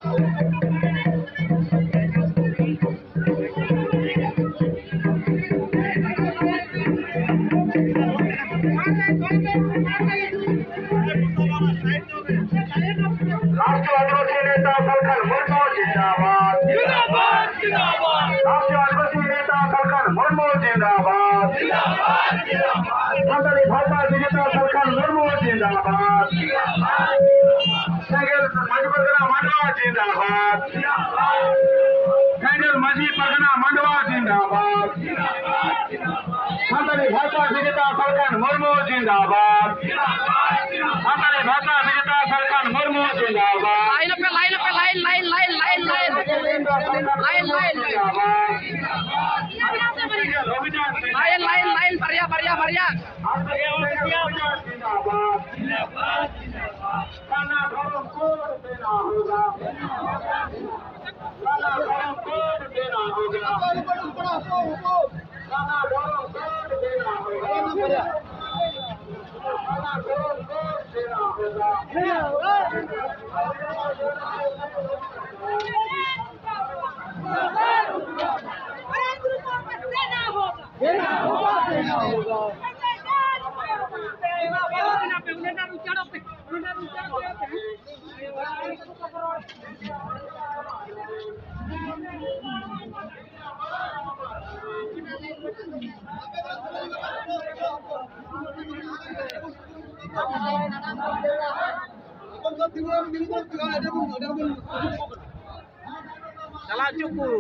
आदिवासी नेता सलखन मुर्मू जिंदाबाद जिंदाबाद जिंदाबाद। राष्ट्रीय आदिवासी नेता सलखन मुर्मू जिंदाबाद जिंदाबाद जिंदाबाद। संसदीय भाजपा विजेता सलखन मुर्मू जिंदाबाद जिंदाबाद। सेंगेल माझी परगना मंडवा जिंदाबाद जिंदाबाद। सेंगेल माझी परगना मंडवा जिंदाबाद जिंदाबाद जिंदाबाद। संसदीय भाजपा विजेता सलखन मुर्मू जिंदाबाद जिंदाबाद जिंदाबाद। संसदीय भाजपा विजेता सलखन मुर्मू जिंदाबाद। लाइन पे लाइन पे line line line line line line line line line बढ़िया बढ़िया बढ़िया। चला cukup.